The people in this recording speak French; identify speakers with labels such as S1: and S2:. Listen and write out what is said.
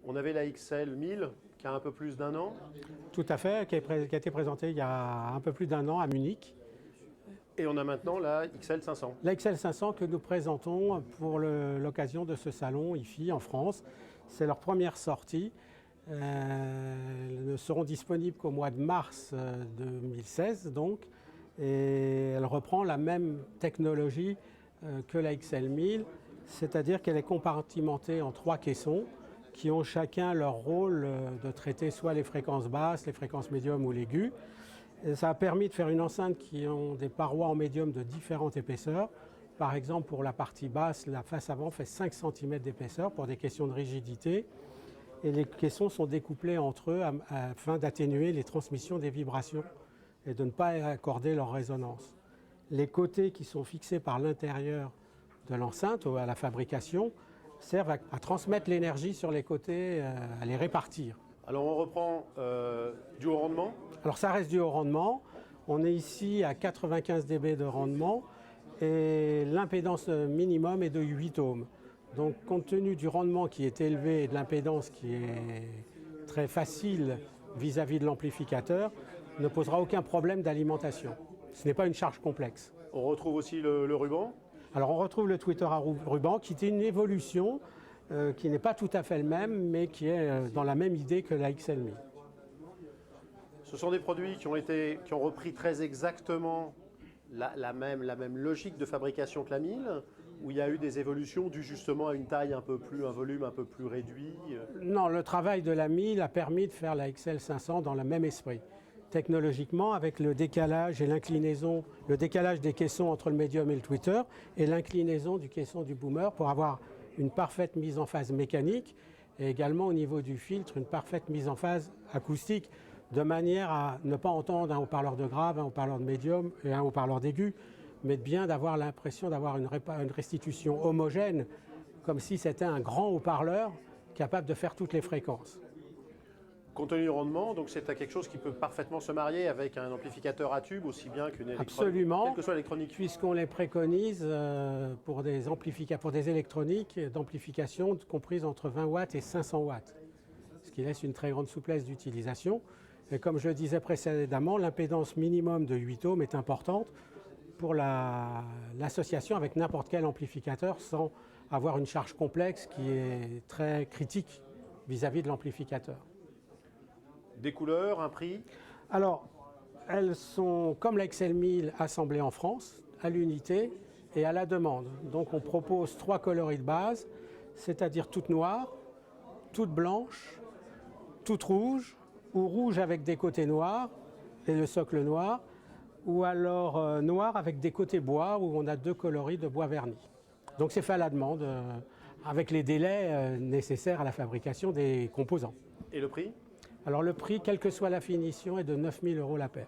S1: On avait la XL 1000 qui a un peu plus d'1 an.
S2: Tout à fait, qui a été présentée il y a un peu plus d'1 an à Munich.
S1: Et on a maintenant la XL 500.
S2: La XL 500 que nous présentons pour l'occasion de ce salon IFI en France. C'est leur première sortie. Elles ne seront disponibles qu'au mois de mars 2016 donc. Et elle reprend la même technologie que la XL 1000, c'est-à-dire qu'elle est compartimentée en 3 caissons qui ont chacun leur rôle de traiter soit les fréquences basses, les fréquences médium ou l'aigu. Et ça a permis de faire une enceinte qui ont des parois en médium de différentes épaisseurs. Par exemple, pour la partie basse, la face avant fait 5 cm d'épaisseur pour des questions de rigidité. Et les caissons sont découplés entre eux afin d'atténuer les transmissions des vibrations et de ne pas accorder leur résonance. Les côtés qui sont fixés par l'intérieur de l'enceinte ou à la fabrication servent à transmettre l'énergie sur les côtés, à les répartir.
S1: Alors on reprend du haut rendement.
S2: Alors ça reste du haut rendement. On est ici à 95 dB de rendement et l'impédance minimum est de 8 ohms. Donc compte tenu du rendement qui est élevé et de l'impédance qui est très facile vis-à-vis de l'amplificateur, ne posera aucun problème d'alimentation. Ce n'est pas une charge complexe.
S1: On retrouve aussi le ruban.
S2: Alors on retrouve le tweeter à ruban qui est une évolution qui n'est pas tout à fait le même, mais qui est dans la même idée que la XL 1000.
S1: Ce sont des produits qui ont repris très exactement la même logique de fabrication que la 1000, où il y a eu des évolutions dues justement à une taille un volume un peu plus réduit.
S2: Non, le travail de la 1000 a permis de faire la XL 500 dans le même esprit. Technologiquement, avec le décalage et l'inclinaison, le décalage des caissons entre le médium et le tweeter, et l'inclinaison du caisson du boomer pour avoir une parfaite mise en phase mécanique, et également au niveau du filtre, une parfaite mise en phase acoustique, de manière à ne pas entendre un haut-parleur de grave, un haut-parleur de médium et un haut-parleur d'aigu, mais bien d'avoir l'impression d'avoir une restitution homogène, comme si c'était un grand haut-parleur capable de faire toutes les fréquences.
S1: Compte tenu du rendement, donc c'est quelque chose qui peut parfaitement se marier avec un amplificateur à tube aussi bien qu'une électronique.
S2: Absolument,
S1: quelle que soit l'électronique.
S2: Puisqu'on les préconise pour des électroniques d'amplification comprises entre 20 watts et 500 watts, ce qui laisse une très grande souplesse d'utilisation. Et comme je le disais précédemment, l'impédance minimum de 8 ohms est importante pour l'association avec n'importe quel amplificateur sans avoir une charge complexe qui est très critique vis-à-vis de l'amplificateur.
S1: Des couleurs, un prix?
S2: Alors, elles sont comme la XL 1000 assemblées en France, à l'unité et à la demande. Donc on propose 3 coloris de base, c'est-à-dire toute noire, toute blanche, toute rouge, ou rouge avec des côtés noirs et le socle noir, ou alors noir avec des côtés bois où on a 2 coloris de bois verni. Donc c'est fait à la demande avec les délais nécessaires à la fabrication des composants.
S1: Et le prix?
S2: Alors le prix, quelle que soit la finition, est de 9 000 € la paire.